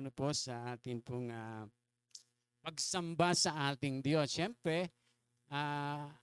ano po sa atin pong pagsamba sa ating Diyos. Siyempre,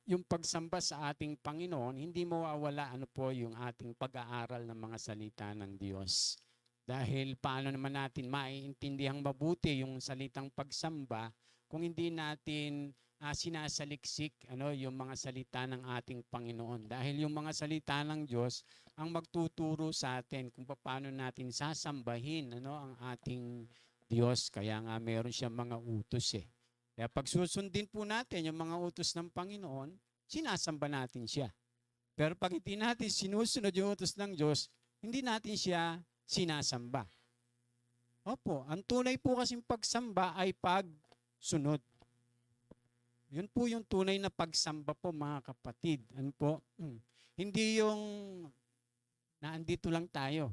yung pagsamba sa ating Panginoon, hindi mawawala ano po yung ating pag-aaral ng mga salita ng Diyos. Dahil paano naman natin maiintindihang mabuti yung salitang pagsamba kung hindi natin sinasaliksik yung mga salita ng ating Panginoon. Dahil yung mga salita ng Diyos ang magtuturo sa atin kung paano natin sasambahin ang ating Diyos. Kaya nga meron siyang mga utos eh. Kaya pag susundin po natin yung mga utos ng Panginoon, sinasamba natin siya. Pero pag hindi natin sinusunod yung utos ng Diyos, hindi natin siya sinasamba. Opo, ang tunay po kasing pagsamba ay pagsunod. Yun po yung tunay na pagsamba po mga kapatid. Ano po? Hindi yung naandito lang tayo.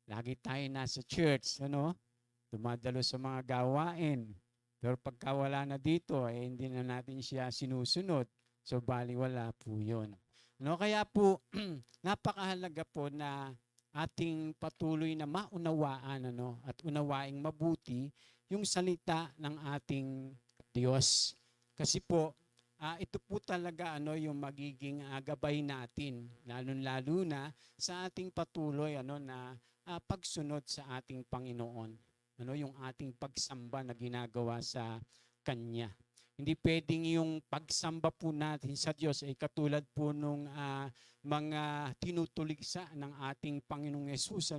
Lagi tayo nasa church, dumadalo sa mga gawain. Pero pagka wala na dito, hindi na natin siya sinusunod. So, baliwala po yun. Kaya po, napakahalaga po na ating patuloy na maunawaan at unawaing mabuti yung salita ng ating Diyos. Kasi po, ito po talaga yung magiging gabay natin, lalo-lalo na sa ating patuloy na pagsunod sa ating Panginoon. Yung ating pagsamba na ginagawa sa Kanya. Hindi pwedeng yung pagsamba po natin sa Diyos ay katulad po nung mga tinutuligsa ng ating Panginoong Yesus,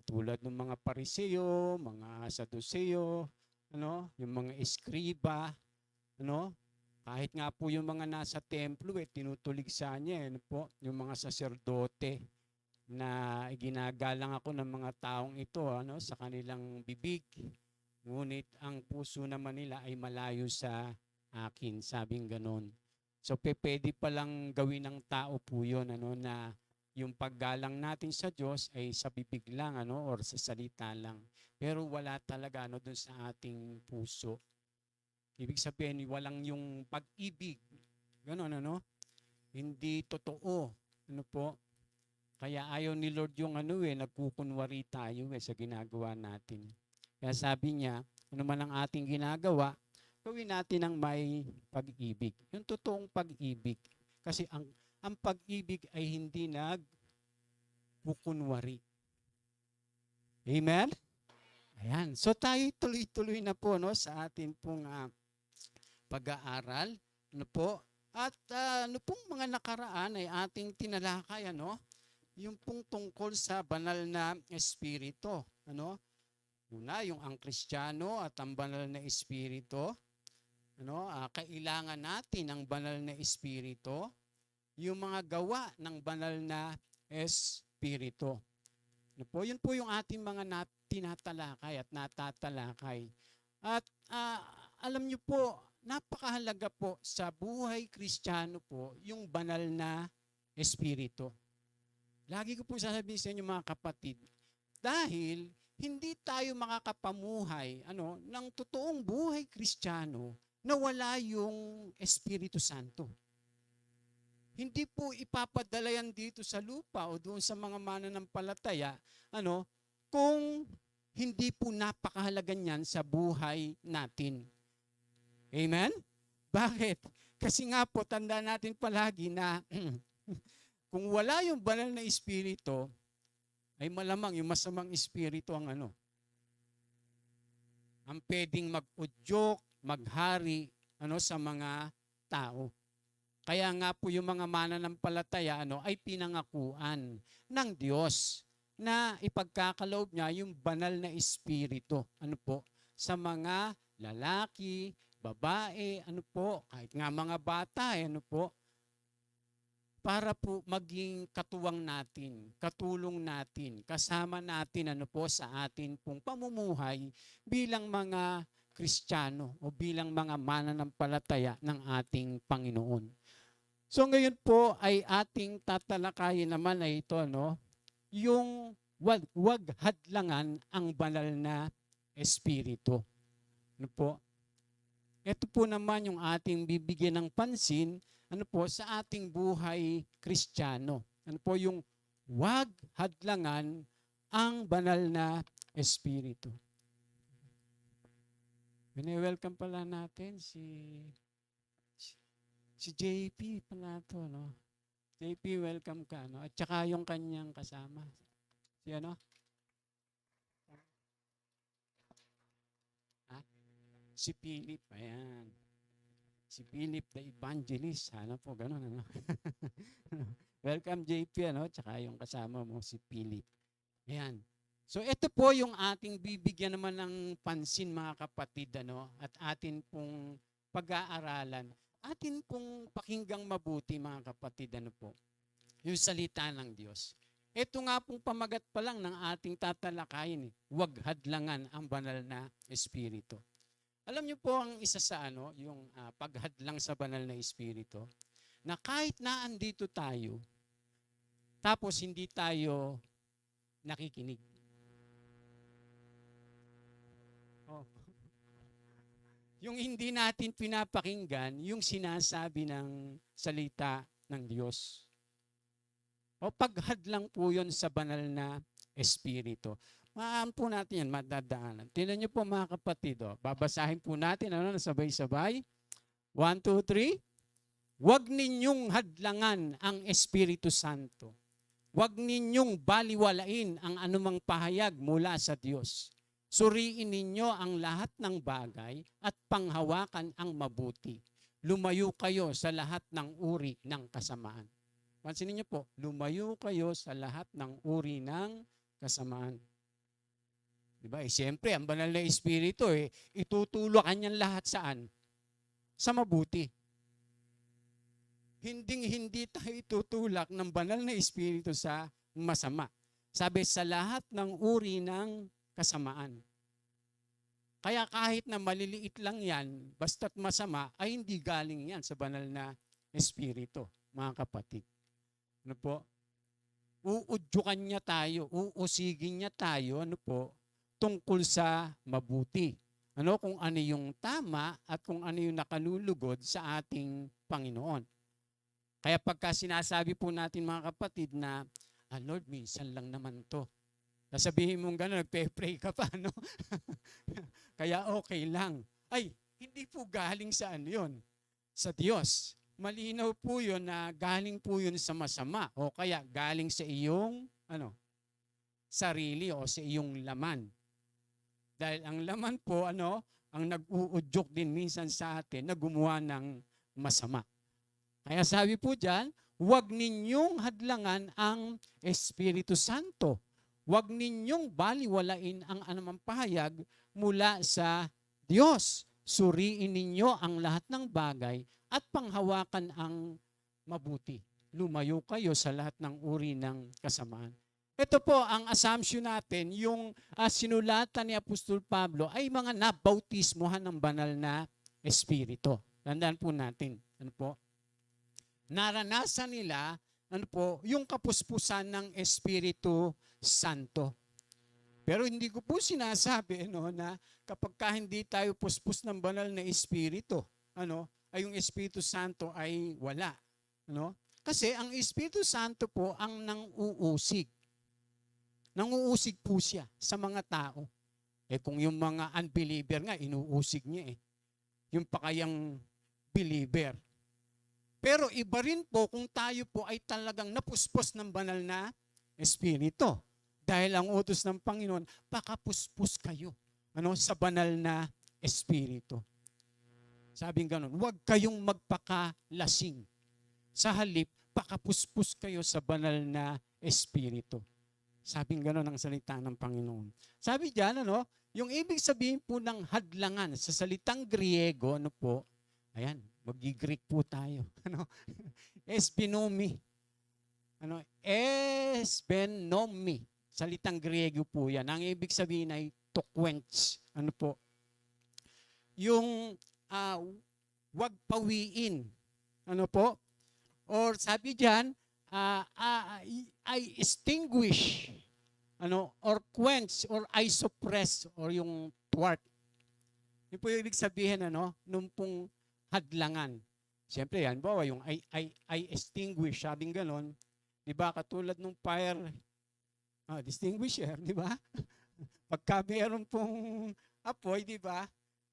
Tulad ng mga Pariseo, mga Saduceo, yung mga eskriba, kahit nga po yung mga nasa templo, tinutuligsa niya, yung mga saserdote na ginagalang ako ng mga taong ito sa kanilang bibig. Ngunit ang puso naman nila ay malayo sa akin, sabing ganon. So pwede palang gawin ng tao po yun, na yung paggalang natin sa Diyos ay sa bibig lang or sa salita lang. Pero wala talaga dun sa ating puso. Ibig sabihin, walang yung pag-ibig. Ganon, Hindi totoo. Po? Kaya ayaw ni Lord yung nagkukunwari tayo sa ginagawa natin. Kaya sabi niya, ano man ang ating ginagawa, gawin natin ng may pag-ibig. Yung totoong pag-ibig. Kasi ang pag-ibig ay hindi nagkukunwari. Amen? Ayan. So tayo tuloy-tuloy na po sa atin pong pag-aaral. At pong mga nakaraan ay ating tinalakay, yung pong tungkol sa banal na espiritu. Una, yung ang Kristiyano at ang banal na espiritu. Kailangan natin ang banal na espiritu. Yung mga gawa ng banal na espiritu. Yun po yung ating mga tinatalakay at natatalakay. At alam niyo po, napakahalaga po sa buhay Kristiyano po yung banal na espiritu. Lagi ko po sasabihin sa inyo mga kapatid, dahil hindi tayo makakapamuhay ng totoong buhay Kristiyano na wala yung Espiritu Santo. Hindi po ipapadala yan dito sa lupa o doon sa mga mananampalataya kung hindi po napakahalaga niyan sa buhay natin. Amen? Bakit? Kasi nga po, tanda natin palagi na kung wala yung banal na espiritu, ay malamang yung masamang espiritu ang ang pwedeng mag-udyok, maghari sa mga tao. Kaya nga po yung mga mananampalataya ay pinangakuan ng Diyos na ipagkakaloob niya yung banal na espiritu sa mga lalaki, babae, kahit nga mga bata, para po maging katuwang natin, katulong natin, kasama natin sa atin pong pamumuhay bilang mga Kristiyano o bilang mga mananampalataya ng ating Panginoon. So ngayon po ay ating tatalakayin naman ay ito, yung wag hadlangan ang banal na espiritu. Ito po naman yung ating bibigyan ng pansin sa ating buhay Kristiyano. Yung wag hadlangan ang banal na espiritu. Welcome pala natin si JP pala to, no? JP, welcome ka, no? At saka yung kanyang kasama. Si ano? Ha? Si Philip, ayan. Si Philip the Evangelist. Sana po, ganun, ano? Welcome, JP, ano? Tsaka yung kasama mo, si Philip. Ayan. So, ito po yung ating bibigyan naman ng pansin, mga kapatid, ano? At atin pong pag-aaralan. Atin pong pakinggang mabuti, mga kapatid, ano po? Yung salita ng Diyos. Ito nga pong pamagat pa lang ng ating tatalakayin. Huwag hadlangan ang banal na Espiritu. Alam niyo po ang isa sa yung paghadlang sa banal na Espiritu, na kahit na andito tayo, tapos hindi tayo nakikinig. Oh. Yung hindi natin pinapakinggan, yung sinasabi ng salita ng Diyos. O paghadlang po yun sa banal na Espiritu. Maaam po natin yan, madadaanan. Tingnan niyo po mga kapatid, babasahin po natin, sabay-sabay. 1, 2, 3. Huwag ninyong hadlangan ang Espiritu Santo. Huwag ninyong baliwalain ang anumang pahayag mula sa Diyos. Suriin ninyo ang lahat ng bagay at panghawakan ang mabuti. Lumayo kayo sa lahat ng uri ng kasamaan. Pansinin niyo po, lumayo kayo sa lahat ng uri ng kasamaan. Diba? Siyempre, ang banal na Espiritu, itutulak niyan lahat saan? Sa mabuti. Hindi tayo itutulak ng banal na Espiritu sa masama. Sabi, sa lahat ng uri ng kasamaan. Kaya kahit na maliliit lang yan, basta't masama, ay hindi galing yan sa banal na Espiritu, mga kapatid. Ano po? Uudyukan niya tayo, uusigin niya tayo, tungkol sa mabuti. Kung ano yung tama at kung ano yung nakalulugod sa ating Panginoon. Kaya pagka sinasabi po natin mga kapatid na, Lord, minsan lang naman to. Sasabihin mong gano'n, nagpe-pray ka pa, no? Kaya okay lang. Ay, hindi po galing sa yun? Sa Diyos. Malinaw po yun na galing po yun sa masama o kaya galing sa iyong sarili o sa iyong laman. Dahil ang laman po, ang nag-uudyok din minsan sa atin na gumawa ng masama. Kaya sabi po dyan, huwag ninyong hadlangan ang Espiritu Santo. Huwag ninyong baliwalain ang anumang pahayag mula sa Diyos. Suriin ninyo ang lahat ng bagay at panghawakan ang mabuti. Lumayo kayo sa lahat ng uri ng kasamaan. Ito po ang assumption natin, yung sinulatan ni Apostol Pablo ay mga nabautismuhan ng banal na Espiritu. Tandaan po natin. Naranasan nila yung kapuspusan ng Espiritu Santo. Pero hindi ko po sinasabi na kapag hindi tayo puspos ng banal na Espiritu, ay yung Espiritu Santo ay wala. Kasi ang Espiritu Santo po ang nang-uusig. Nang-uusig po siya sa mga tao. Kung yung mga unbeliever nga, inuusig niya yung pakayang believer. Pero iba rin po kung tayo po ay talagang napuspos ng banal na Espiritu. Dahil ang utos ng Panginoon, pakapuspos kayo sa banal na Espiritu. Sabing ganun, huwag kayong magpakalasing. Sa halip, pakapuspos kayo sa banal na Espiritu. Sabing ganun ang salita ng Panginoon. Sabi diyan, yung ibig sabihin po ng hadlangan sa salitang Griego, ayan, mag-Greek po tayo. Espinomi. Espenomi. Salitang Griego po yan. Ang ibig sabihin ay to quench. Yung wag pawiin. Or sabi diyan, I extinguish. Or quench, or I suppress, or yung thwart. Yun po yung ibig sabihin, nung pong hadlangan. Siyempre yan, bawa yung I extinguish, sabing ganon. Diba, katulad nung fire distinguisher, diba? Pagka mayroon pong apoy, diba?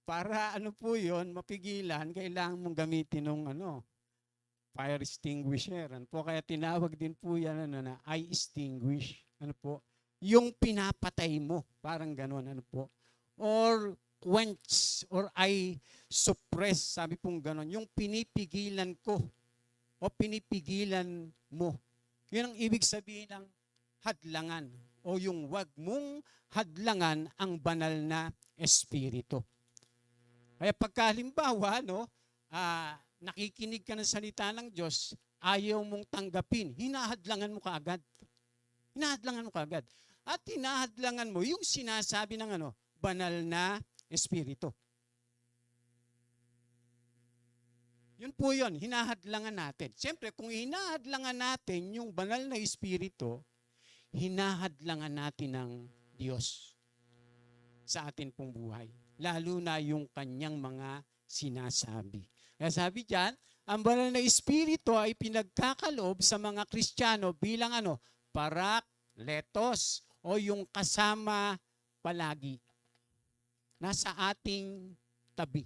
Para ano po yun, mapigilan, kailangan mong gamitin ng fire extinguisher. Ano po, kaya tinawag din po yan na eye extinguish. Ano po, yung pinapatay mo, parang gano'n, ano po. Or quench, or I suppress, sabi pong gano'n, yung pinipigilan ko o pinipigilan mo. Yun ang ibig sabihin ng hadlangan o yung wag mong hadlangan ang banal na espiritu. Kaya pagkalimbawa, nakikinig ka ng salita ng Diyos, ayaw mong tanggapin, hinahadlangan mo kaagad. Hinahadlangan mo kaagad. At hinahadlangan mo yung sinasabi ng banal na espiritu. Yun po yun, hinahadlangan natin. Siyempre, kung hinahadlangan natin yung banal na espiritu, hinahadlangan natin ng Diyos sa atin pong buhay. Lalo na yung kanyang mga sinasabi. Kaya sabi diyan, ang banal na espiritu ay pinagkakaloob sa mga Kristiyano bilang parakletos o yung kasama palagi. Nasa ating tabi.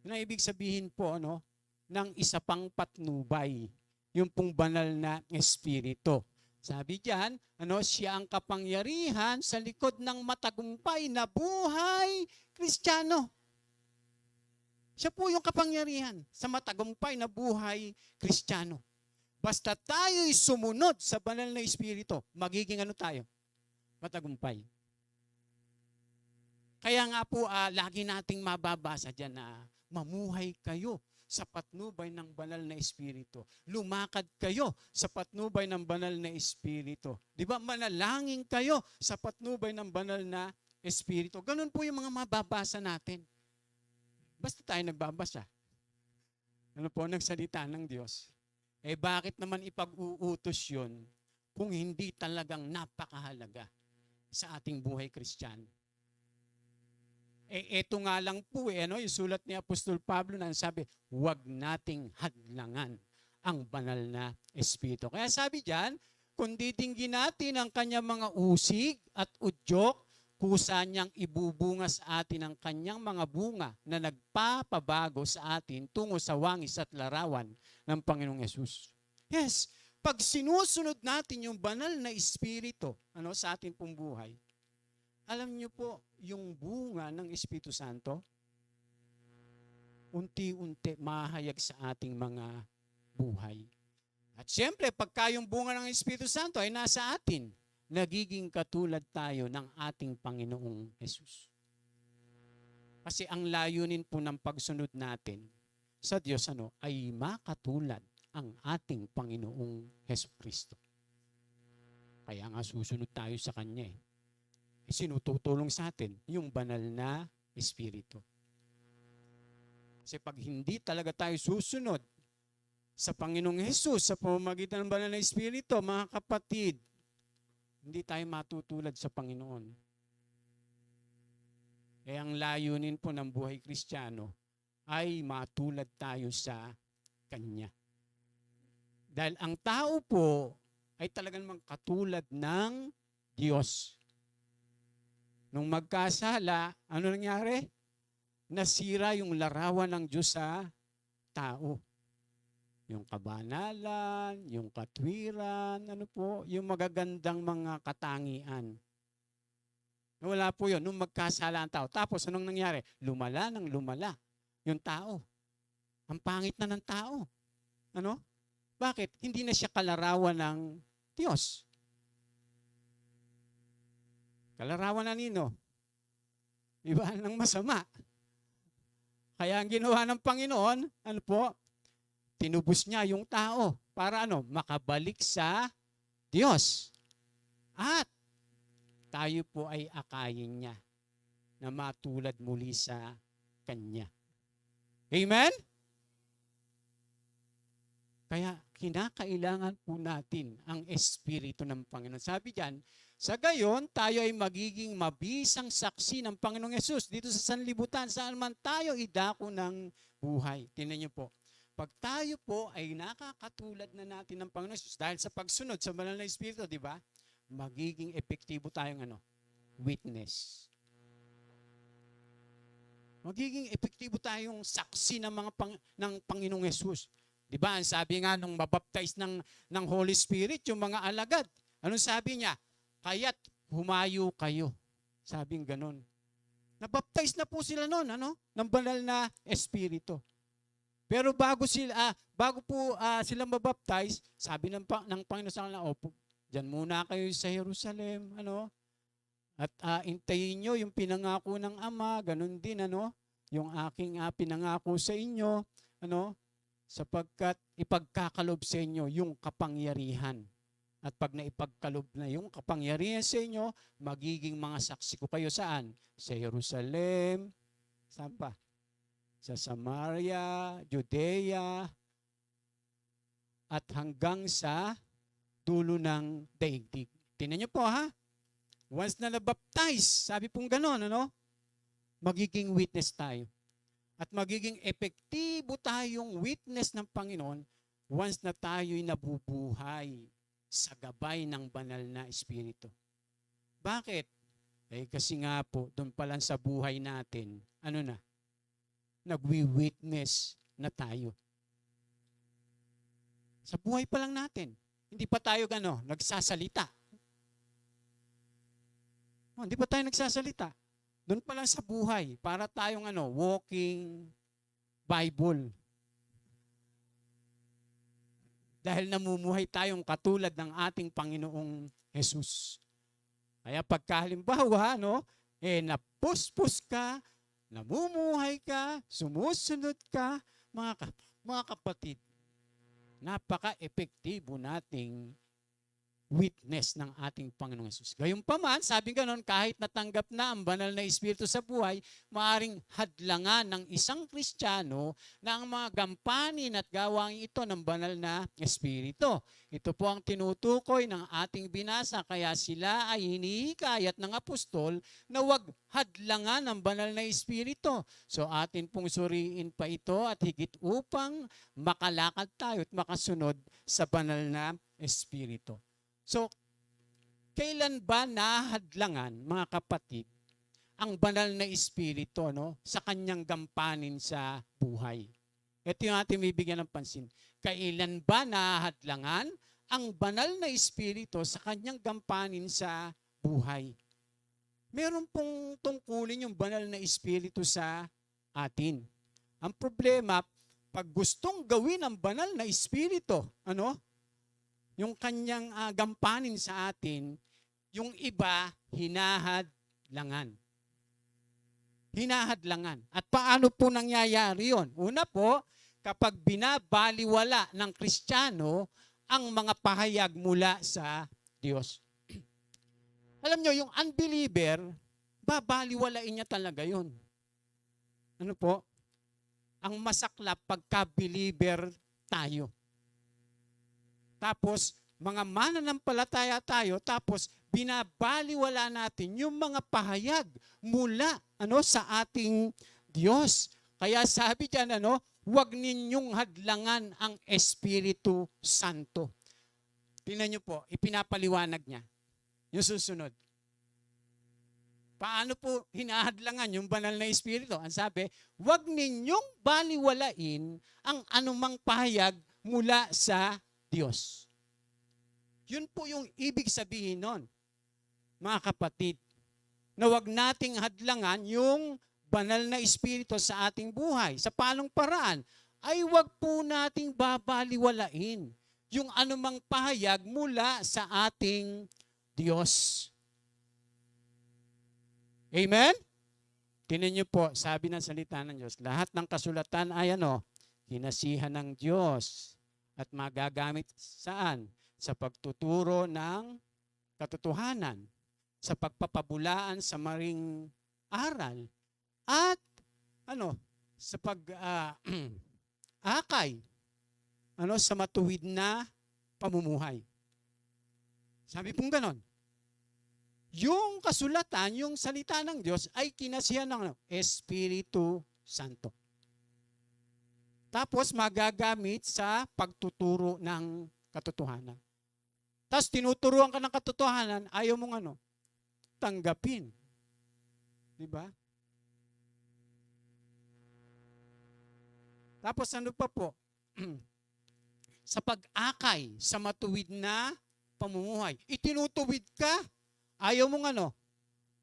Yun ang ibig sabihin po ng isa pang patnubay, yung pong banal na espiritu. Sabi diyan, siya ang kapangyarihan sa likod ng matagumpay na buhay Kristiyano. Siya po yung kapangyarihan sa matagumpay na buhay Kristiyano. Basta tayo'y sumunod sa banal na espiritu, magiging tayo? Matagumpay. Kaya nga po, lagi nating mababasa diyan na mamuhay kayo sa patnubay ng banal na espiritu. Lumakad kayo sa patnubay ng banal na espiritu. Di ba? Manalangin kayo sa patnubay ng banal na espiritu. Ganun po yung mga mababasa natin. Basta tayo nagbabasa. Nagsalita ng Diyos. Bakit naman ipag-uutos yun kung hindi talagang napakahalaga sa ating buhay Kristiyano? Eto nga lang po yung sulat ni Apostol Pablo na sabi, huwag nating hadlangan ang banal na espiritu. Kaya sabi diyan, kung titinggin natin ang kanyang mga usig at udyok, kusa niyang ibubunga sa atin ang kanyang mga bunga na nagpapabago sa atin tungo sa wangis at larawan ng Panginoong Yesus. Yes, pag sinusunod natin yung banal na espiritu sa ating pong buhay, alam niyo po, yung bunga ng Espiritu Santo, unti-unti mahayag sa ating mga buhay. At siyempre, pagka yung bunga ng Espiritu Santo ay nasa atin, nagiging katulad tayo ng ating Panginoong Yesus. Kasi ang layunin po ng pagsunod natin sa Diyos ay makatulad ang ating Panginoong Jesucristo. Kaya nga susunod tayo sa Kanya sinututulong sa atin yung banal na espiritu. Kasi pag hindi talaga tayo susunod sa Panginoong Hesus sa pamamagitan ng banal na espiritu, mga kapatid, hindi tayo matutulad sa Panginoon. Ang layunin po ng buhay Kristiyano ay matulad tayo sa Kanya. Dahil ang tao po ay talagang katulad ng Diyos. Nung magkasala, ano nangyari? Nasira yung larawan ng Diyos sa tao. Yung kabanalan, yung katwiran, yung magagandang mga katangian. Wala po yun, nung magkasala ang tao. Tapos anong nangyari? Lumala ng lumala yung tao. Ang pangit na ng tao. Bakit? Hindi na siya kalarawan ng Diyos. Kalarawan na nino. Iba ng masama. Kaya ang ginawa ng Panginoon, tinubos niya yung tao para makabalik sa Diyos. At tayo po ay akayin niya na matulad muli sa Kanya. Amen? Kaya kinakailangan po natin ang Espiritu ng Panginoon. Sabi diyan, sa gayon, tayo ay magiging mabisang saksi ng Panginoong Yesus dito sa sanlibutan, saan man tayo idako ng buhay. Tingnan niyo po, pag tayo po ay nakakatulad na natin ng Panginoong Yesus, dahil sa pagsunod sa banal na Espiritu, di ba? Magiging epektibo tayong witness. Magiging epektibo tayong saksi ng ng Panginoong Hesus. 'Di ba? Ang sabi nga nung mabaptize ng Holy Spirit yung mga alagad. Anong sabi niya? Kaya't humayo kayo. Sabing ganun. Nabaptize na po sila noon, ng banal na Espiritu. Pero bago po sila mabaptize, sabi ng Panginoon sa kanila, opo, diyan muna kayo sa Jerusalem, At intayin nyo yung pinangako ng Ama, ganun din, yung aking pinangako sa inyo, sapagkat ipagkakalob sa inyo yung kapangyarihan. At pag naipagkalob na yung kapangyarihan sa inyo, magiging mga saksi ko kayo saan? Sa Jerusalem, saan pa? Sa Samaria, Judea, at hanggang sa dulo ng daigdig. Tingnan niyo po ha. Once na nabaptize, sabi pong gano'n, magiging witness tayo. At magiging epektibo tayong witness ng Panginoon once na tayo'y nabubuhay sa gabay ng banal na Espiritu. Bakit? Kasi nga po, doon pa lang sa buhay natin, nagwi-witness na tayo. Sa buhay pa lang natin. Hindi pa tayo nagsasalita. Hindi pa tayo nagsasalita. Doon pa lang sa buhay, para tayong walking Bible. Dahil namumuhay tayong katulad ng ating Panginoong Hesus. Kaya pagkahalimbawa, napuspos ka, namumuhay ka, sumusunod ka, mga kapatid, napaka-epektibo nating witness ng ating Panginoong Hesus. Gayunpaman, sabi ganon, kahit natanggap na ang banal na Espiritu sa buhay, maaring hadlangan ng isang Kristiyano na ang mga gampanin at gawain ito ng banal na Espiritu. Ito po ang tinutukoy ng ating binasa, kaya sila ay hinihikayat ng apostol na huwag hadlangan ng banal na Espiritu. So atin pong suriin pa ito at higit upang makalakad tayo at makasunod sa banal na Espiritu. So, kailan ba nahadlangan, mga kapatid, ang banal na Espiritu sa kanyang gampanin sa buhay? Ito yung ating bibigyan ng pansin. Kailan ba nahadlangan ang banal na Espiritu sa kanyang gampanin sa buhay? Meron pong tungkulin yung banal na Espiritu sa atin. Ang problema, pag gustong gawin ang banal na Espiritu, yung kanyang gampanin sa atin, yung iba hinahadlangan. Hinahadlangan. At paano po nangyayari yon? Una po, kapag binabaliwala ng Kristiyano ang mga pahayag mula sa Diyos. Alam nyo, yung unbeliever, babaliwalain niya talaga yon. Ano po? Ang masaklap pagka-believer tayo. Tapos, mga mananampalataya tayo, tapos binabaliwala natin yung mga pahayag mula sa ating Diyos. Kaya sabi diyan, huwag ninyong hadlangan ang Espiritu Santo. Tingnan niyo po, ipinapaliwanag niya. Yung susunod. Paano po hinahadlangan yung banal na Espiritu? Ang sabi, huwag ninyong baliwalain ang anumang pahayag mula sa Diyos. Yun po yung ibig sabihin nun, mga kapatid, na huwag nating hadlangan yung banal na Espiritu sa ating buhay. Sa palong paraan, ay huwag po nating babaliwalain yung anumang pahayag mula sa ating Diyos. Amen? Tingnan niyo po, sabi ng salita ng Diyos, lahat ng kasulatan ay hinasihan ng Diyos. At magagamit saan? Sa pagtuturo ng katotohanan, sa pagpapabulaan sa maring aral, at sa akay sa matuwid na pamumuhay. Sabi pong ganon. Yung kasulatan, yung salita ng Diyos ay kinasihan ng Espiritu Santo. Tapos magagamit sa pagtuturo ng katotohanan. Tapos tinuturuan ka ng katotohanan, ayaw mong tanggapin. Di ba? Tapos ano pa po? Sa pag-akay, sa matuwid na pamumuhay. Itinutuwid ka. Ayaw mong ano?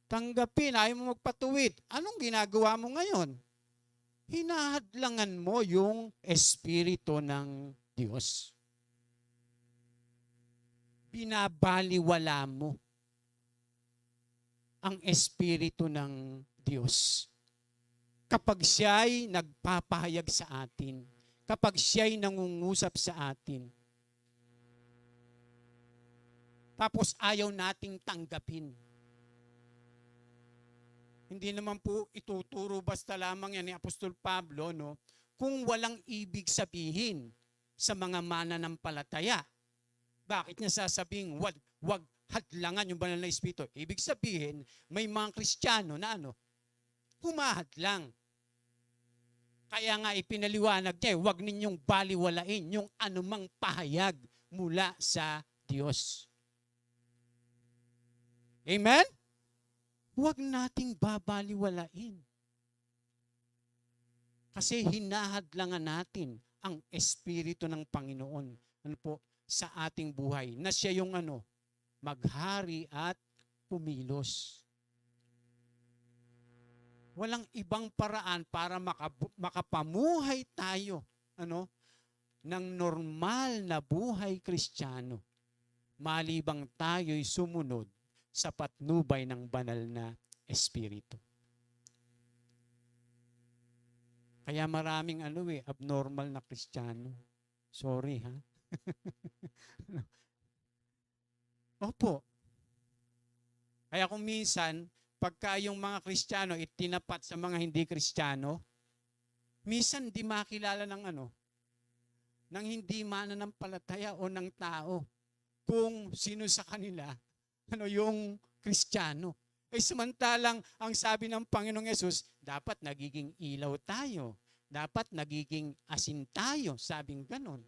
Tanggapin, ayaw mo magpatuwid. Anong ginagawa mo ngayon? Hinahadlangan mo yung Espiritu ng Diyos. Binabaliwala mo ang Espiritu ng Diyos. Kapag siya'y nagpapahayag sa atin, kapag siya'y nangungusap sa atin, tapos ayaw nating tanggapin. Hindi naman po ituturo basta lamang yan ni Apostol Pablo, no? Kung walang ibig sabihin sa mga mananampalataya. Bakit niya sasabing wag hadlangan yung banal na Espiritu? Ibig sabihin, may mga Kristiyano na humahadlang. Kaya nga ipinaliwanag niya, wag ninyong baliwalain yung anumang pahayag mula sa Diyos. Amen? Huwag nating babaliwalain. Kasi hinahadlangan natin ang Espiritu ng Panginoon sa ating buhay. Na siya yung maghari at pumilos. Walang ibang paraan para makapamuhay tayo ng normal na buhay Kristiyano. Malibang tayo'y sumunod sa patnubay ng banal na Espiritu. Kaya maraming abnormal na Kristiyano. Sorry ha. Opo. Kaya kung minsan, pagka yung mga Kristiyano itinapat sa mga hindi Kristiyano, minsan di makilala ng ng hindi mananampalataya o ng tao kung sino sa kanila yung Kristiyano. Samantalang ang sabi ng Panginoong Yesus, dapat nagiging ilaw tayo. Dapat nagiging asin tayo, sabing ganon.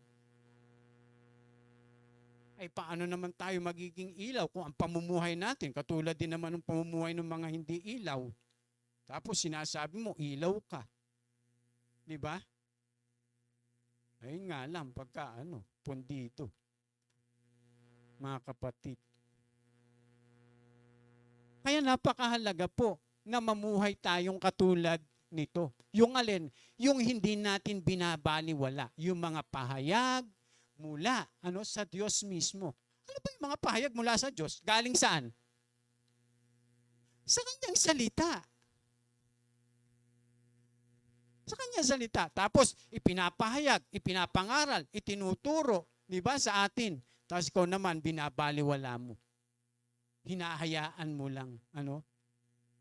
Paano naman tayo magiging ilaw kung ang pamumuhay natin, katulad din naman ng pamumuhay ng mga hindi ilaw. Tapos sinasabi mo, ilaw ka. Di ba? Nga lang, pagka pundito. Mga kapatid. Kaya napakahalaga po na mamuhay tayong katulad nito. Yung alin? Yung hindi natin binabaliwala. Yung mga pahayag mula sa Diyos mismo. Ano ba yung mga pahayag mula sa Diyos? Galing saan? Sa kanyang salita. Sa kanyang salita. Tapos ipinapahayag, ipinapangaral, itinuturo, di ba, sa atin. Tapos ikaw naman binabaliwala mo. Hinahayaan mo lang,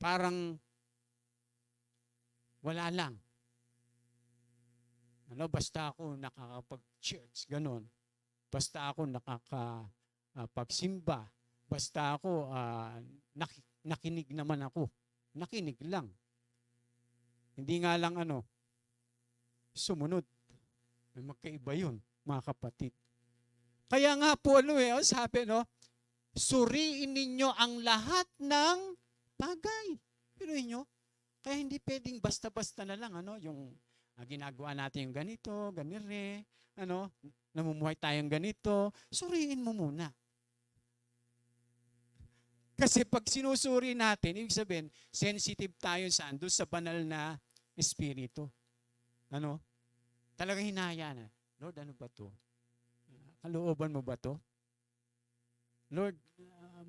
parang wala lang. Basta ako nakakapag-church, ganon. Basta ako nakakapagsimba. Basta ako nakinig naman ako. Nakinig lang. Hindi nga lang sumunod. May magkaiba yun, mga kapatid. Kaya nga po sabi suriin ninyo ang lahat ng bagay. Pero kaya hindi pwedeng basta-basta na lang, yung ginagawa natin yung ganito, ganire, namumuhay tayong ganito, suriin mo muna. Kasi pag sinusuri natin, ibig sabihin, sensitive tayo doon sa banal na Espiritu. Talagang hinahayaan na, Lord, ano ba to? Kalooban mo ba to? Lord,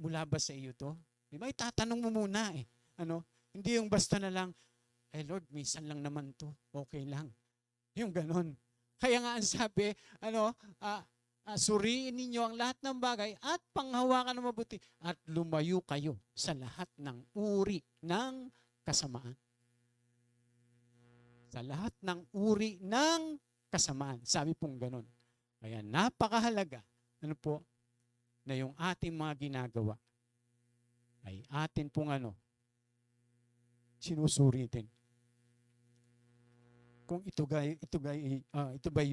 mula ba sa iyo to? Di ba? Itatanong mo muna Hindi yung basta na lang, Lord, minsan lang naman to. Okay lang. Yung ganon. Kaya nga ang sabi, suriin ninyo ang lahat ng bagay at panghawakan ng mabuti at lumayo kayo sa lahat ng uri ng kasamaan. Sa lahat ng uri ng kasamaan. Sabi pong ganon. Kaya napakahalaga. Na yung ating mga ginagawa ay atin pong sinusuri din. Kung ito ba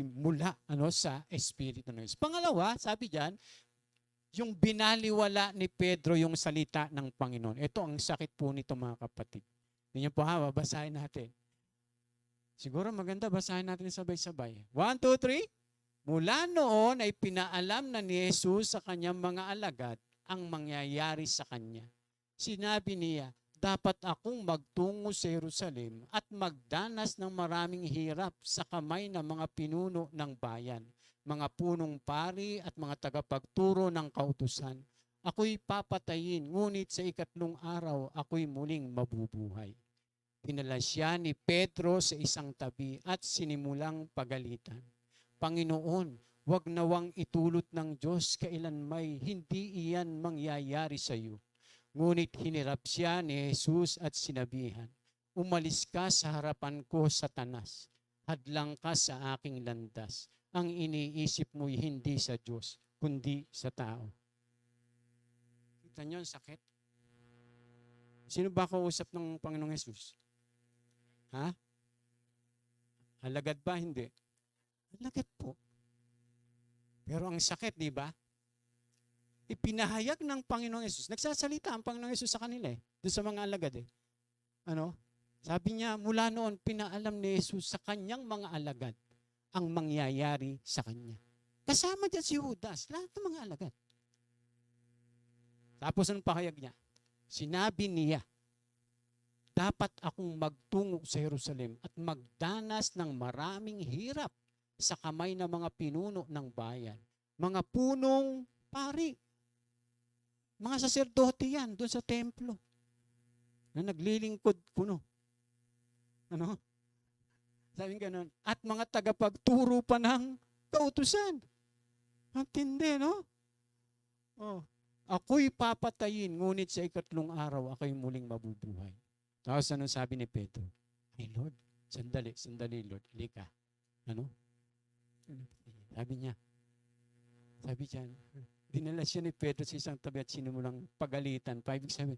mula sa Espiritu ng Diyos. Pangalawa, sabi diyan, yung binaliwala ni Pedro yung salita ng Panginoon. Ito ang sakit po nito, mga kapatid. Hindi niyo po babasahin natin. Siguro maganda, basahin natin sabay-sabay. 1, 2, 3. Mula noon ay pinaalam na ni Jesus sa kanyang mga alagad ang mangyayari sa kanya. Sinabi niya, dapat akong magtungo sa Jerusalem at magdanas ng maraming hirap sa kamay ng mga pinuno ng bayan, mga punong pari at mga tagapagturo ng kautusan. Ako'y papatayin, ngunit sa 3 araw ako'y muling mabubuhay. Pinala siya ni Pedro sa isang tabi at sinimulang pagalitan. Panginoon, wag nawang itulot ng Diyos kailanmay hindi iyan mangyayari sa iyo. Ngunit hinirap siya ni Jesus at sinabihan, umalis ka sa harapan ko, Satanas. Hadlang ka sa aking landas. Ang iniisip mo'y hindi sa Diyos, kundi sa tao. Kita niyo ang sakit? Sino ba kausap ng Panginoong Jesus? Ha? Alagad ba? Hindi. Alagad po. Pero ang sakit, di ba? Ipinahayag ng Panginoong Yesus. Nagsasalita ang Panginoong Yesus sa kanila doon sa mga alagad Ano? Sabi niya, mula noon, pinaalam ni Jesus sa kanyang mga alagad ang mangyayari sa kanya. Kasama dyan si Judas, lahat ng mga alagad. Tapos anong pahayag niya? Sinabi niya, dapat akong magtungo sa Jerusalem at magdanas ng maraming hirap sa kamay ng mga pinuno ng bayan. Mga punong pari. Mga saserdote yan doon sa templo na naglilingkod kuno. Ano? Sabi gano'n. At mga tagapagturo pa ng kautusan. Ang tindi, no? Oh. Ako'y papatayin, ngunit sa 3 araw ako'y muling mabubuhay. Tapos anong sabi ni Pedro? Ay Lord, sandali Lord, halika. Ano? Sabi niya, dinala siya ni Pedro sa isang tabi at sinimulang pagalitan. Ibig sabihin,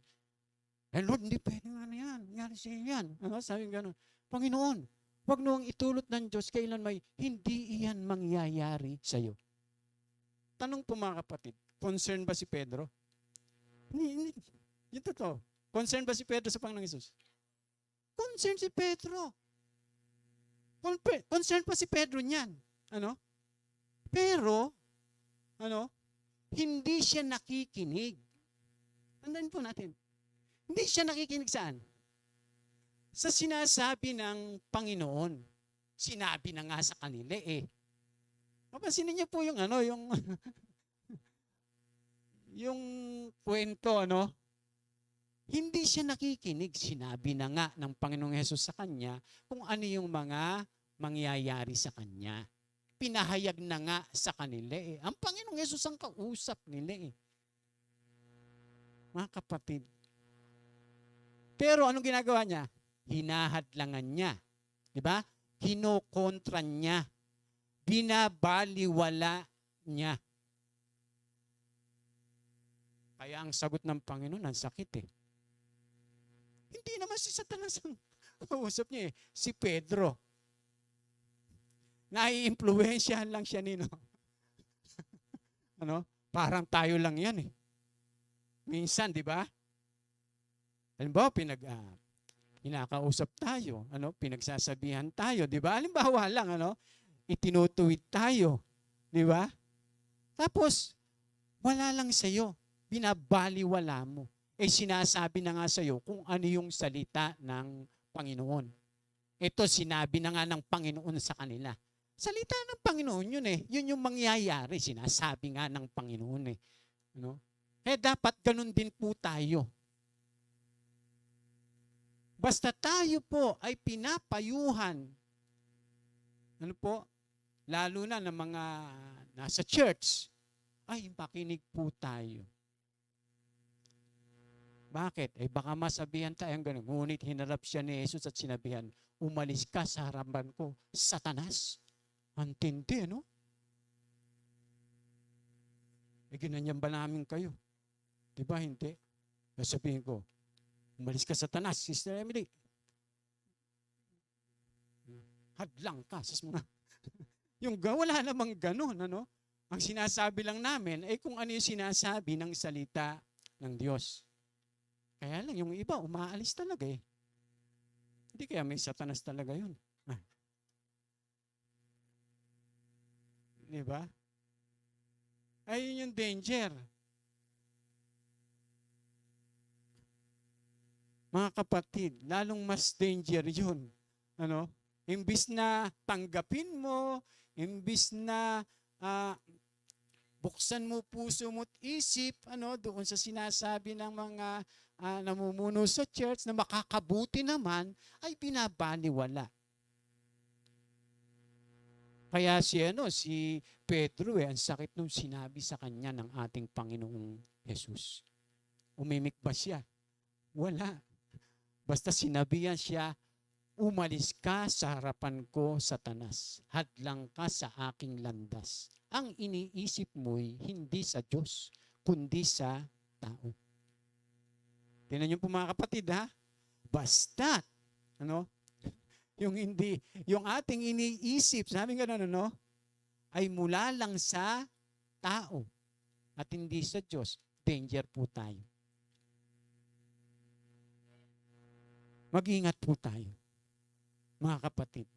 Lord, hindi pwede nga na yan. Nangyari sa iyo yan. Ano? Sabi gano'n, Panginoon, wag noong itulot ng Diyos kailan may hindi iyan mangyayari sa iyo. Tanong po mga kapatid, concern ba si Pedro? Hindi. Yung totoo. Concern ba si Pedro sa Panginoong Hesus? Concern si Pedro. Concern pa si Pedro niyan. Ano? Pero, hindi siya nakikinig. Tandaan po natin. Hindi siya nakikinig saan? Sa sinasabi ng Panginoon. Sinabi na nga sa kanila Mapansinin niyo po yung yung kwento, hindi siya nakikinig. Sinabi na nga ng Panginoong Hesus sa kanya kung ano yung mga mangyayari sa kanya. Pinahayag na nga sa kanila Ang Panginoong Hesus ang kausap nila Mga kapatid. Pero anong ginagawa niya? Hinahadlangan niya. Diba? Kinokontra niya. Binabaliwala niya. Kaya ang sagot ng Panginoon, ang sakit Hindi naman si Satanas ang kausap niya Si Pedro. Nai-impluwensyahan lang siya nino. Parang tayo lang yan Minsan, di ba? Halimbawa, pinakausap tayo, pinagsasabihan tayo, di ba? Halimbawa lang, itinutuwid tayo, di ba? Tapos, wala lang sa'yo. Binabaliwala mo. Sinasabi na nga sa'yo kung ano yung salita ng Panginoon. Ito, sinabi na nga ng Panginoon sa kanila. Salita ng Panginoon yun Yun yung mangyayari. Sinasabi nga ng Panginoon dapat ganun din po tayo. Basta tayo po ay pinapayuhan. Lalo na ng mga nasa church, ay makinig po tayo. Bakit? Baka masabihan tayo gano'n. Ngunit hinarap siya ni Jesus at sinabihan, umalis ka sa harapan ko, Satanas. Ang tindi, ginanyan ba namin kayo? Diba hindi? Sabihin ko, umalis ka, Satanas, Sister Emily. Hadlang ka. Wala namang gano'n, Ang sinasabi lang namin ay kung ano yung sinasabi ng salita ng Diyos. Kaya lang, yung iba, umaalis talaga Hindi kaya may Satanas talaga yun. Di ba? Ayun yung danger. Mga kapatid, lalong mas danger yun. Ano? Imbis na tanggapin mo, imbis na buksan mo puso mo't isip, doon sa sinasabi ng mga namumuno sa church na makakabuti naman, ay binabaliwala. Kaya si Pedro, ang sakit nung sinabi sa kanya ng ating Panginoong Jesus. Umimik ba siya? Wala. Basta sinabihan siya, umalis ka sa harapan ko, Satanas. Hadlang ka sa aking landas. Ang iniisip mo'y hindi sa Diyos, kundi sa tao. Tingnan niyo po mga kapatid, ha? Basta, yung ating iniisip, sabi nga ay mula lang sa tao at hindi sa Diyos. Danger po tayo. Mag-ingat po tayo, mga kapatid.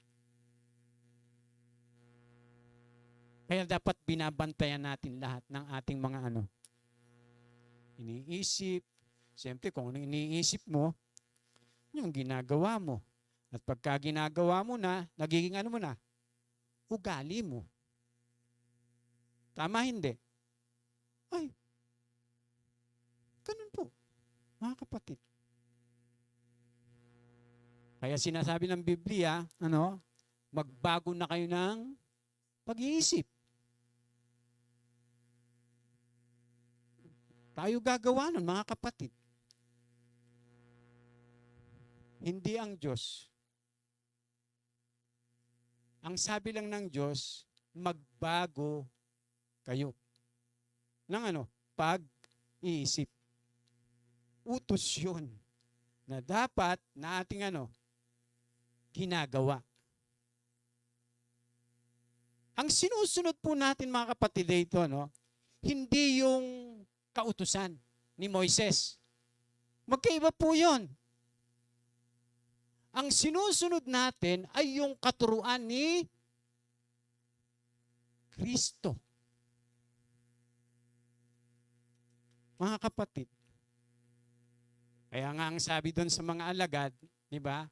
Kaya dapat binabantayan natin lahat ng ating mga iniisip. Siyempre, kung ano iniisip mo, yung ginagawa mo. At pagka ginagawa mo na, nagiging mo na? Ugali mo. Tama, hindi? Ay, ganun po, mga kapatid. Kaya sinasabi ng Biblia, magbago na kayo ng pag-iisip. Tayo gagawa nun, mga kapatid. Hindi ang Diyos. Ang sabi lang ng Diyos, magbago kayo ng pag-iisip. Utos yun na dapat na ating ginagawa. Ang sinusunod po natin, mga kapatid, ito, hindi yung kautusan ni Moises. Magkaiba po yun. Ang sinusunod natin ay yung katuruan ni Kristo. Mga kapatid, kaya nga ang sabi doon sa mga alagad, di ba?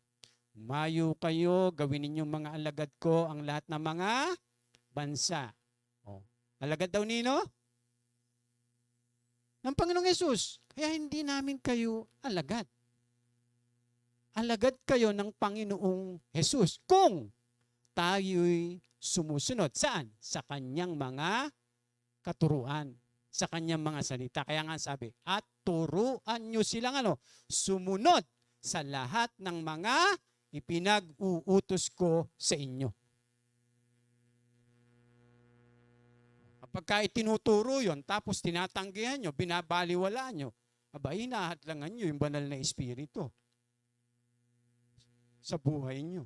Umayo kayo, gawin ninyong mga alagad ko ang lahat ng mga bansa. Alagad daw nino? Ng Panginoong Yesus. Kaya hindi namin kayo alagad. Alagad kayo ng Panginoong Yesus kung tayo'y sumusunod. Saan? Sa kanyang mga katuruan. Sa kanyang mga salita. Kaya nga sabi, at turuan nyo silang sumunod sa lahat ng mga ipinag-uutos ko sa inyo. Kapag itinuturo yon, tapos tinatanggihan nyo, binabaliwala nyo, hinahadlangan nyo yung banal na Espiritu sa buhay nyo.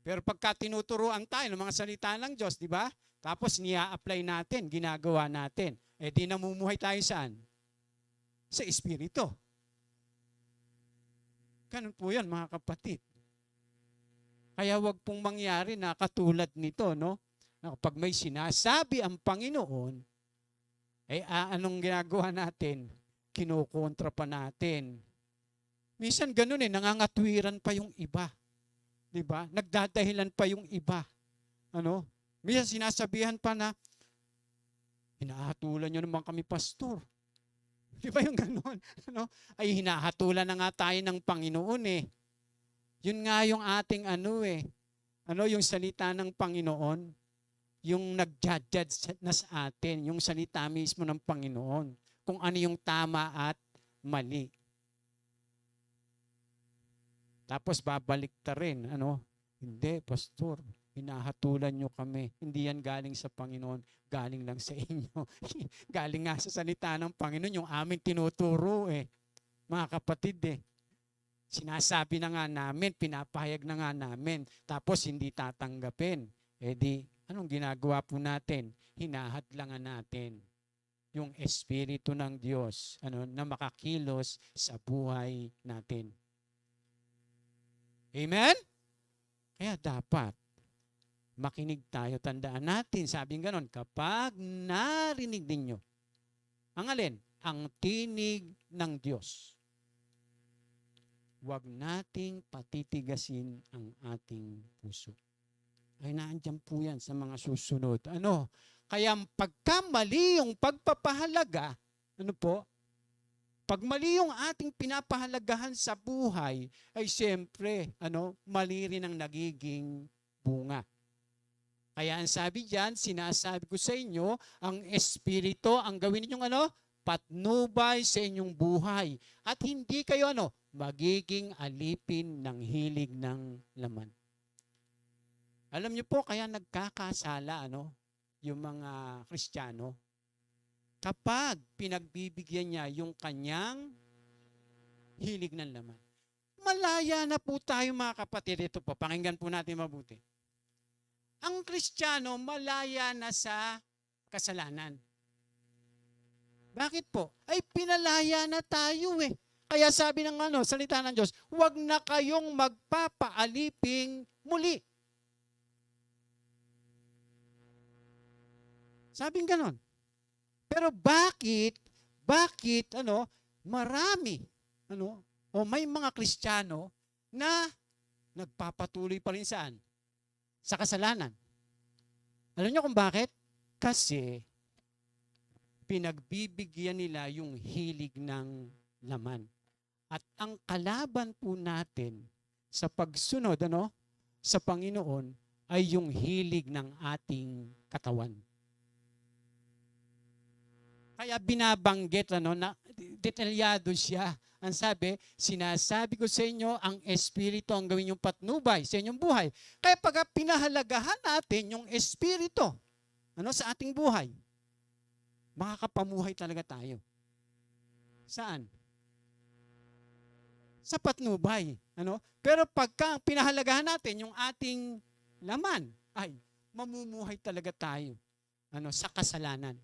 Pero pagka tinuturuan tayo ng mga salita ng Diyos, di ba? Tapos nia-apply natin, ginagawa natin. Di namumuhay tayo saan? Sa Espiritu. Ganun po yan, mga kapatid. Kaya wag pong mangyari na katulad nito, na kapag may sinasabi ang Panginoon, anong ginagawa natin? Kinukontra pa natin. Minsan ganun nangangatwiran pa yung iba. Diba? Nagdadahilan pa yung iba. Minsan sinasabihan pa na, hinahatulan nyo naman kami, pastor. Di ba yung ganun? Ay, hinahatulan na nga tayo ng Panginoon Yun nga yung ating yung salita ng Panginoon, yung nag-judge na sa atin, yung salita mismo ng Panginoon, kung ano yung tama at mali. Tapos babalik ta rin, hindi, pastor, hinahatulan nyo kami. Hindi yan galing sa Panginoon, galing lang sa inyo. Galing nga sa salita ng Panginoon, yung amin tinuturo Mga kapatid sinasabi na nga namin, pinapahayag na nga namin, tapos hindi tatanggapin. Anong ginagawa po natin? Hinahadlangan natin yung Espiritu ng Diyos na makakilos sa buhay natin. Amen? Kaya dapat makinig tayo. Tandaan natin, sabing ganon, kapag narinig ninyo, ang alin? Ang tinig ng Diyos. Huwag nating patitigasin ang ating puso. Ay naandyan po yan sa mga susunod. Kaya pagka mali yung pagpapahalaga, pag mali yung ating pinapahalagahan sa buhay, ay siyempre, mali rin ang nagiging bunga. Kaya ang sabi diyan, sinasabi ko sa inyo, ang Espiritu, ang gawin ninyong patnubay sa inyong buhay. At hindi kayo magiging alipin ng hilig ng laman. Alam niyo po, kaya nagkakasala yung mga Kristiyano. Kapag pinagbibigyan niya yung kanyang hilig ng laman. Malaya na po tayo mga kapatid. Ito po, pakinggan po natin mabuti. Ang Kristiyano malaya na sa kasalanan. Bakit po? Ay pinalaya na tayo eh. Kaya sabi ng salita ng Diyos, huwag na kayong magpapaaliping muli. Sabing ganon. Pero bakit marami o may mga Kristiyano na nagpapatuloy pa rin saan? Sa kasalanan. Alam niyo kung bakit? Kasi pinagbibigyan nila yung hilig ng laman. At ang kalaban po natin sa pagsunod sa Panginoon ay yung hilig ng ating katawan. Kaya binabanggit na detalyado siya. Ang sabi, sinasabi ko sa inyo, ang Espiritu ang gawin yung patnubay sa inyong buhay. Kaya pag pinahalagahan natin yung Espiritu sa ating buhay, makakapamuhay talaga tayo. Saan? Sa patnubay. Pero pagka pinahalagahan natin yung ating laman, ay mamumuhay talaga tayo sa kasalanan.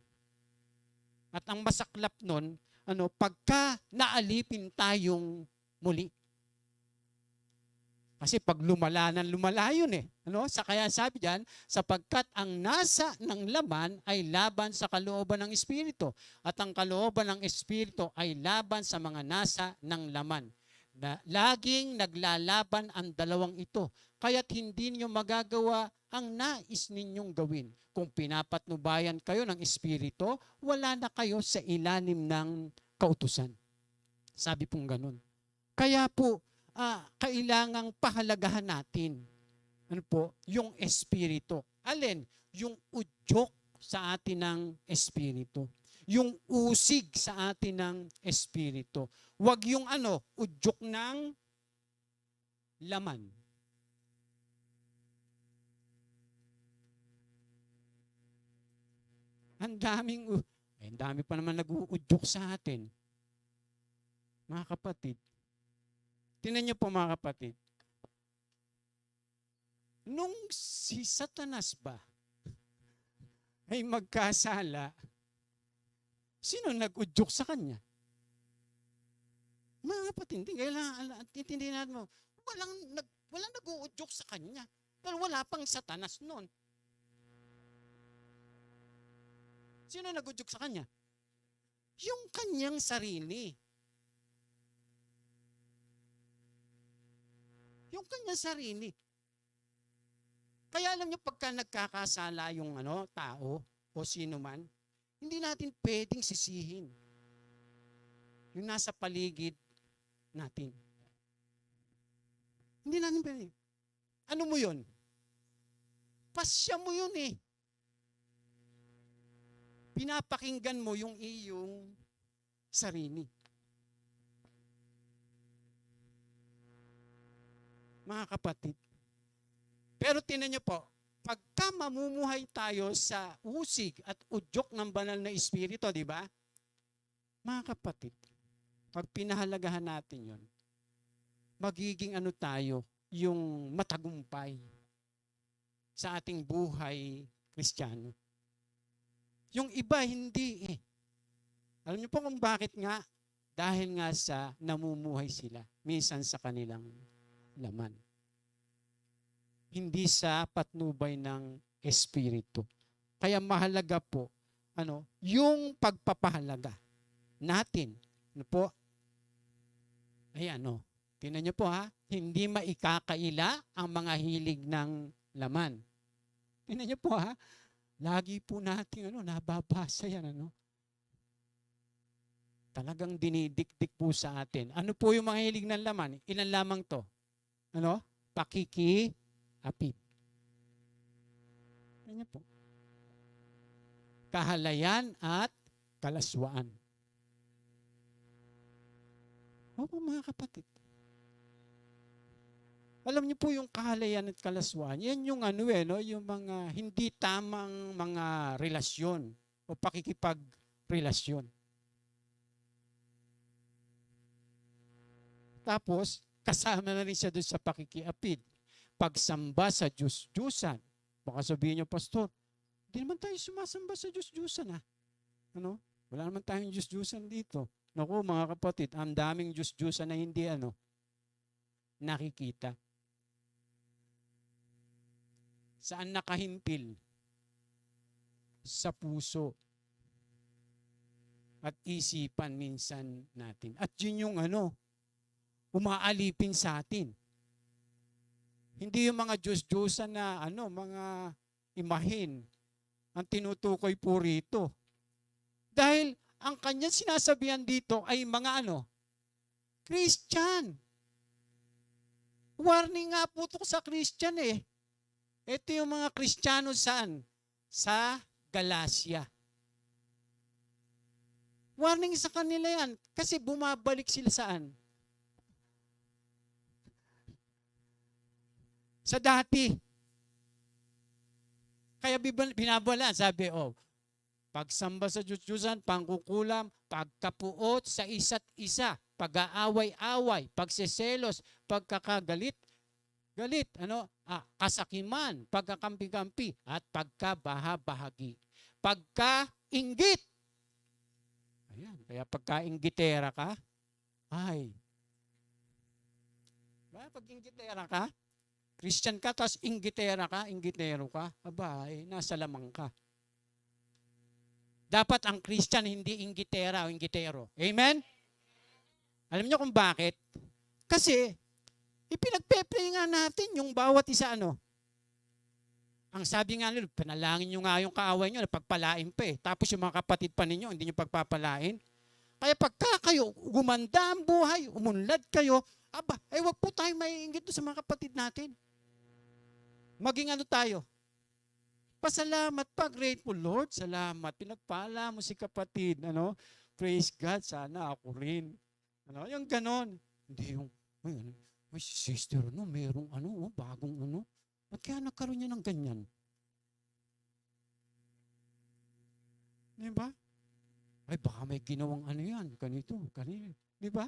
At ang masaklap nun, pagka naalipin tayong muli. Kasi pag lumala yun eh. Kaya sabi diyan, sapagkat ang nasa ng laman ay laban sa kalooban ng Espiritu. At ang kalooban ng Espiritu ay laban sa mga nasa ng laman. Laging naglalaban ang dalawang ito. Kaya't hindi niyo magagawa ang nais ninyong gawin. Kung pinapatnubayan kayo ng Espiritu, wala na kayo sa ilalim ng kautusan. Sabi pong ganun. Kaya po, kailangang pahalagahan natin yung Espiritu. Alin? Yung udyok sa atin ng Espiritu. Yung usig sa atin ng Espiritu. Huwag yung udyok ng laman. Ang dami pa naman nag-uudyok sa atin. Mga kapatid, tingnan niyo po mga kapatid, nung si Satanas ba ay magkasala, sino nag-udyok sa kanya? Mga kapatid, intindihin natin mo, walang nag-uudyok sa kanya. Pero wala pang Satanas noon. Sino nag-udyok sa kanya? Yung kanyang sarili. Yung kanyang sarili. Kaya alam niyo, pagka nagkakasala yung tao o sino man, hindi natin pwedeng sisihin yung nasa paligid natin. Hindi natin pwedeng. Ano mo yun? Pasya mo yun eh. Pinapakinggan mo yung iyong sarili. Mga kapatid. Pero tinan niyo po, pagka mamumuhay tayo sa usig at udyok ng banal na Espiritu, di ba? Mga kapatid, pag pinahalagahan natin yon, magiging tayo, yung matagumpay sa ating buhay Kristiyano. Yung iba, hindi eh. Alam niyo po kung bakit nga? Dahil nga sa namumuhay sila, minsan sa kanilang laman. hindi sa patnubay ng Espiritu. Kaya mahalaga po, yung pagpapahalaga natin. Ano po? Ayan, tingnan niyo po ha, hindi maikakaila ang mga hilig ng laman. Tingnan niyo po ha, lagi po natin nababasa yan, Talagang dinidikdik po sa atin. Ano po yung mga hilig ng laman? Ilan lamang to? Pakikiapid. Tingnan niyo po. Kahalayan at kalaswaan. Opo mga kapatid. Alam niyo po yung kahalayan at kalaswaan, yan yung yung mga hindi tamang mga relasyon o pakikipagrelasyon. Tapos, kasama na rin siya doon sa pakikiapid. Pagsamba sa Diyos-Diyusan. Baka sabihin niyo, Pastor, hindi naman tayo sumasamba sa Diyos-Diyusan Wala naman tayong Diyos-Diyusan dito. Naku mga kapatid, ang daming Diyos-Diyusan na hindi nakikita. Saan nakahimpil? Sa puso at isipan minsan natin. At yun yung umaalipin sa atin. Hindi yung mga Diyos-Diyosan na mga imahin ang tinutukoy po rito. Dahil ang kanyang sinasabihan dito ay mga Christian. Warning nga po ito sa Christian eh. Ito yung mga Kristiyano saan? Sa Galacia. Warning sa kanila yan kasi bumabalik sila saan? Sa dati. Kaya binabala, sabi, pagsamba sa Diyos-Diyusan, pangkukulam, pagkapuot sa isa't isa, pag-aaway-away, pagseselos, pagkakagalit, kasakiman, pagkakampi-kampi, at pagkabaha-bahagi. Pagkainggit. Ayan, kaya pagkainggitera ka, pag-inggitera ka, Christian ka, tapos inggitera ka, inggitero ka, nasa lamang ka. Dapat ang Christian hindi inggitera o inggitero. Amen? Alam niyo kung bakit? Kasi, ipinagpe-pray nga natin yung bawat isa Ang sabi nga nila, panalangin nyo nga yung kaaway nyo, pagpalain pa eh. Tapos yung mga kapatid pa ninyo, hindi nyo pagpapalain. Kaya pagka kayo, gumanda ang buhay, umunlad kayo, wag po tayong maiinggit sa mga kapatid natin. Maging tayo? Pasalamat pa, grateful Lord, salamat. Pinagpala mo si kapatid, Praise God, sana ako rin. Yung ganon. Hindi yung, may sister, merong bagong Ba't kaya nagkaroon niya ng ganyan? Di ba? Baka may ginawang yan, ganito, ganito. Di ba?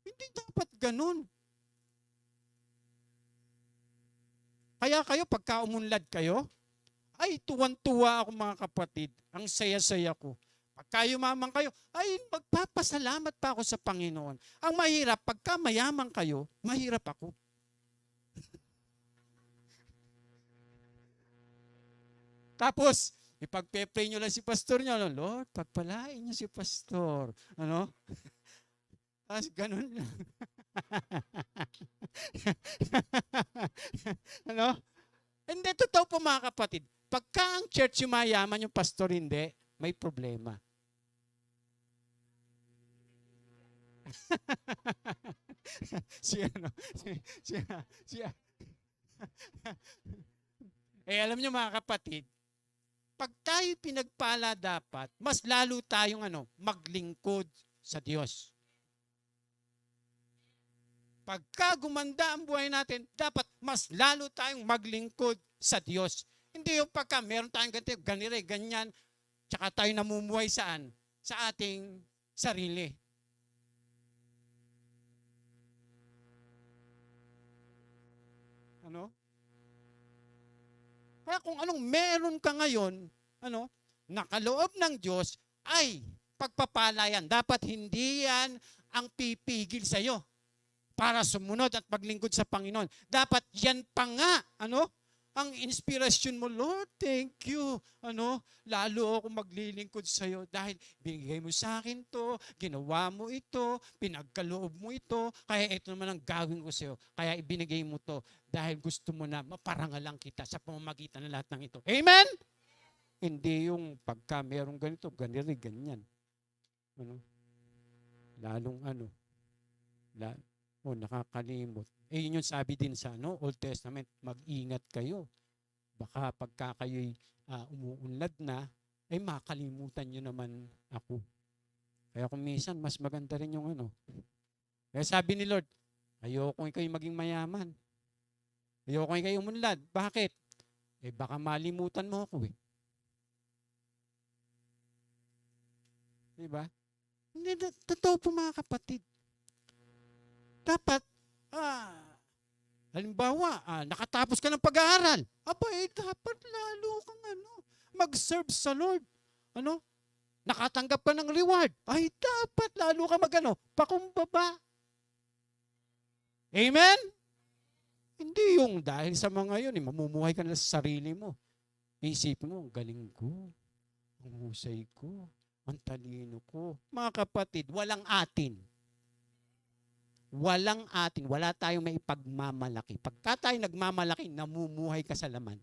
Hindi dapat ganun. Kaya kayo, pagka umunlad kayo, tuwan-tuwa ako mga kapatid. Ang saya-saya ko. Pagka yumaman kayo, magpapasalamat pa ako sa Panginoon. Ang mahirap, pagka mayaman kayo, mahirap ako. Tapos, ipagpe-pray nyo lang si pastor nyo. Lord, pagpalain nyo si pastor. Tapos, ganun lang. Hindi, totoo po mga kapatid. Pagka ang church yumayaman, yung pastor hindi, may problema. Alam niyo mga kapatid, pag tayo pinagpala dapat, mas lalo tayong maglingkod sa Diyos. Pagka gumanda ang buhay natin, dapat mas lalo tayong maglingkod sa Diyos. Hindi yung pagka meron tayong ganyan, tsaka tayo namumuhay saan? Sa ating sarili. Kaya kung anong meron ka ngayon, nakaloob ng Diyos, ay pagpapala yan. Dapat hindi yan ang pipigil sa'yo. para sumunod at maglingkod sa Panginoon. Dapat yan pa nga, ang inspirasyon mo, Lord, thank you. Lalo ako maglilingkod sa iyo dahil binigay mo sa akin to, ginawa mo ito, pinagkaloob mo ito, kaya ito naman ang gagawin ko sa iyo. Kaya ibinigay mo to dahil gusto mo na maparangalan kita sa pamamagitan ng lahat ng ito. Amen? Hindi yung pagka merong ganito, ganyan. Lalong nakakalimot. Yun yung sabi din sa Old Testament, mag-ingat kayo. Baka pagka kayo'y umuunlad na, makalimutan nyo naman ako. Kaya kung minsan, mas maganda rin yung Kaya sabi ni Lord, ayoko kayo maging mayaman. Ayoko kayo umunlad. Bakit? Baka malimutan mo ako . Diba? Hindi, totoo po mga kapatid. Dapat, halimbawa, nakatapos ka ng pag-aaral. Dapat lalo kang mag-serve sa Lord. Nakatanggap ka ng reward. Dapat lalo ka pakumbaba. Amen? Hindi yung dahil sa mga yun, mamumuhay ka na sa sarili mo. Isipin mo, ang galing ko, ang husay ko, ang talino ko. Mga kapatid, walang atin. Walang atin. Wala tayong may ipagmamalaki. Pagka tayo nagmamalaki, namumuhay ka sa laman.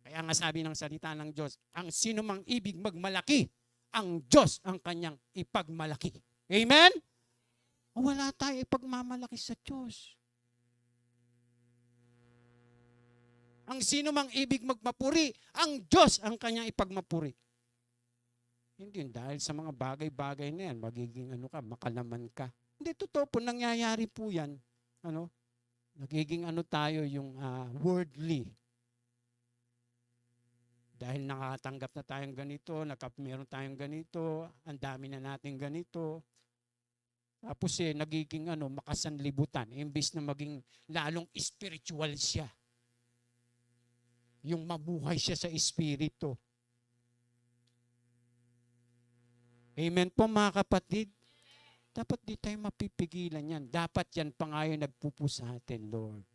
Kaya nga sabi ng salita ng Diyos, ang sino mang ibig magmalaki, ang Diyos ang kanyang ipagmalaki. Amen? Wala tayong ipagmamalaki sa Diyos. Ang sino mang ibig magmapuri, ang Diyos ang kanyang ipagmapuri. Hindi yun, dahil sa mga bagay-bagay na yan, magiging makalaman ka. Hindi, totoo po, nangyayari po yan. Nagiging tayo yung worldly. Dahil nakatanggap na tayong ganito, meron tayong ganito, ang dami na natin ganito. Tapos nagiging makasanlibutan, imbis na maging lalong spiritual siya. Yung mabuhay siya sa espiritu. Amen po mga kapatid. Dapat di tayo mapipigilan yan. Dapat yan pa nga yung nagpupo sa atin, Lord.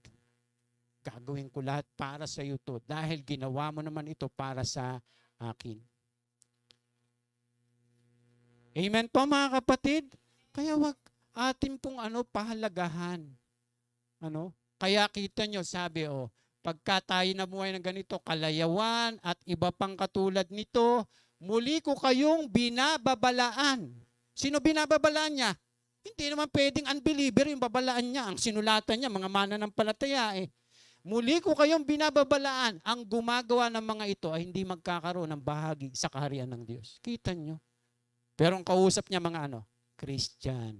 Gagawin ko lahat para sa iyo to dahil ginawa mo naman ito para sa akin. Amen po mga kapatid. Kaya wag atin pong pahalagahan. Kaya kita nyo, sabi pagka tayo namuhay ng ganito, kalayawan at iba pang katulad nito, muli ko kayong binababalaan. Sino binababalaan niya? Hindi naman pwedeng unbeliever yung babalaan niya. Ang sinulatan niya, mga mananampalataya . Muli ko kayong binababalaan. Ang gumagawa ng mga ito ay hindi magkakaroon ng bahagi sa kaharian ng Diyos. Kita nyo? Pero ang kausap niya mga Christian.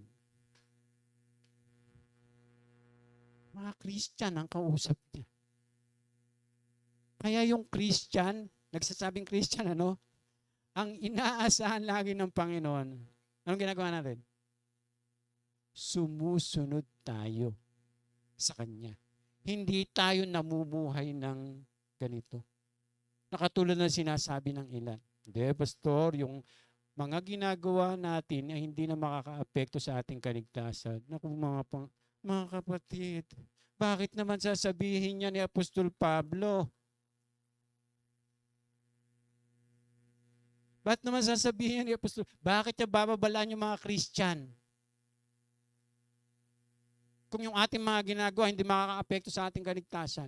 Mga Christian ang kausap niya. Kaya yung Christian, nagsasabing Christian, ang inaasahan lagi ng Panginoon, anong ginagawa natin? Sumusunod tayo sa Kanya. Hindi tayo namumuhay ng ganito. Nakatulad na sinasabi ng ilan. Hindi, Pastor, yung mga ginagawa natin ay hindi na makaka-apekto sa ating kaligtasan. Naku, mga kapatid, bakit naman sasabihin niya ni Apostol Pablo? Ba't naman sasabihin ni Apostol? Bakit niya bababalaan yung mga Christian? Kung yung ating mga ginagawa hindi makaka-apekto sa ating kaligtasan.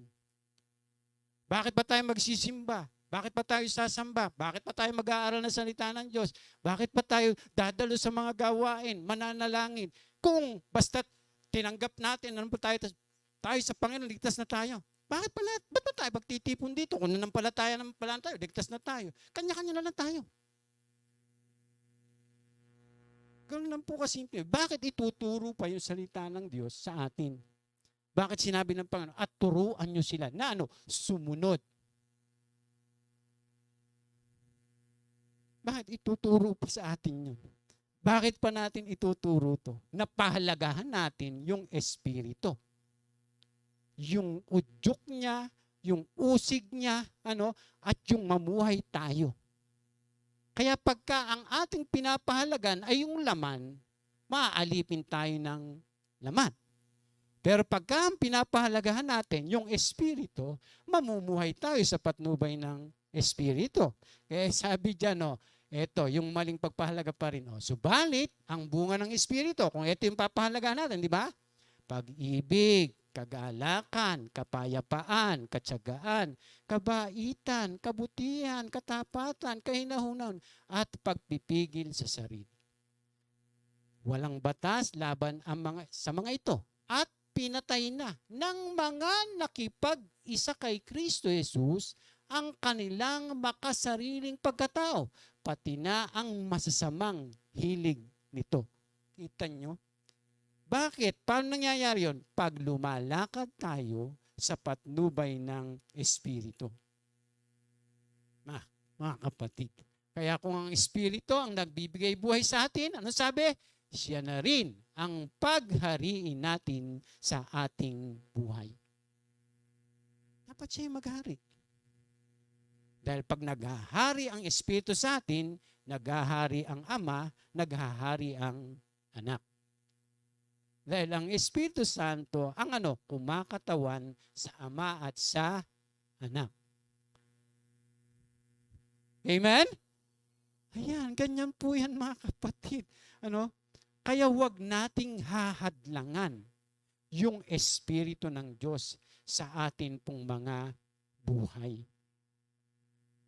Bakit ba tayo magsisimba? Bakit ba tayo sasamba? Bakit ba tayo mag-aaral ng salita ng Diyos? Bakit ba tayo dadalo sa mga gawain, mananalangin? Kung basta tinanggap natin, tayo sa Panginoon, ligtas na tayo. Ba't ba tayo magtitipon dito? Kung nanampalataya naman pala tayo, ligtas na tayo. Kanya-kanya na lang tayo. Ganun lang po kasimple. Bakit ituturo pa yung salita ng Diyos sa atin? Bakit sinabi ng Panginoon, at turuan nyo sila na sumunod. Bakit ituturo pa sa atin yun? Bakit pa natin ituturo to? Napahalagahan natin yung espiritu. Yung udyok niya, yung usig niya, at yung mamuhay tayo. Kaya pagka ang ating pinapahalagan ay yung laman, maaalipin tayo ng laman. Pero pagka ang pinapahalagahan natin, yung Espiritu, mamumuhay tayo sa patnubay ng Espiritu. Kaya sabi dyan, eto, yung maling pagpahalaga pa rin. Subalit, ang bunga ng Espiritu, kung ito yung papahalagahan natin, di ba? Pag-ibig, kagalakan, kapayapaan, katsagaan, kabaitan, kabutihan, katapatan, kahinahunan, at pagpipigil sa sarili. Walang batas laban sa mga ito. At pinatay na ng mga nakipag-isa kay Kristo Jesus ang kanilang makasariling pagkatao, pati na ang masasamang hilig nito. Kita nyo? Bakit? Paano nangyayari yun? Pag lumalakad tayo sa patnubay ng Espiritu. Mga kapatid. Kaya kung ang Espiritu ang nagbibigay buhay sa atin, ano sabi? Siya na rin ang paghariin natin sa ating buhay. Dapat siya maghari. Dahil pag naghahari ang Espiritu sa atin, naghahari ang Ama, naghahari ang Anak. Dahil ang Espiritu Santo, ang kumakatawan sa Ama at sa Anak. Amen? Ayan, ganyan po yan mga kapatid. Kaya huwag nating hahadlangan yung Espiritu ng Diyos sa atin pong mga buhay.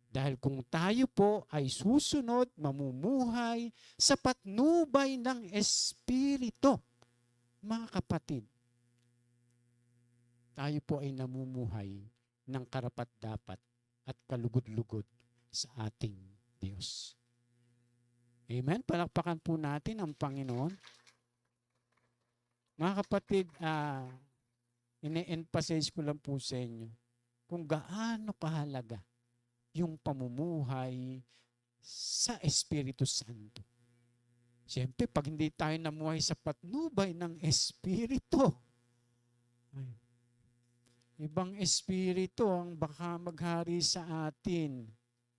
Dahil kung tayo po ay susunod, mamumuhay sa patnubay ng Espiritu, mga kapatid, tayo po ay namumuhay ng karapat-dapat at kalugod-lugod sa ating Diyos. Amen? Palakpakan po natin ang Panginoon. Mga kapatid, ine-emphasize ko lang po sa inyo kung gaano kahalaga yung pamumuhay sa Espiritu Santo. Siyempre, pag hindi tayo namuhay sa patnubay ng Espiritu, ibang Espiritu ang baka maghari sa atin.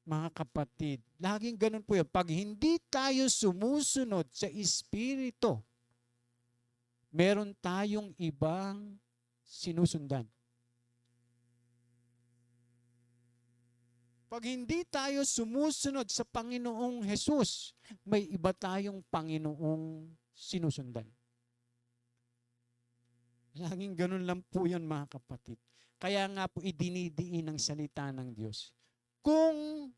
Mga kapatid, laging ganun po yun. Pag hindi tayo sumusunod sa Espiritu, meron tayong ibang sinusundan. Pag hindi tayo sumusunod sa Panginoong Jesus, may iba tayong Panginoong sinusundan. Laging ganun lang po yun, mga kapatid. Kaya nga po idinidiin ang salita ng Diyos. Kung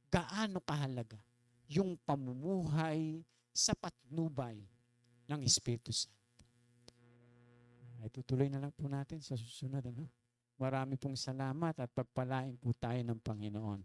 gaano kahalaga yung pamumuhay sa patnubay ng Espiritu Santo. Ay, tutuloy na lang po natin sa susunod. Marami pong salamat at pagpalain po tayo ng Panginoon.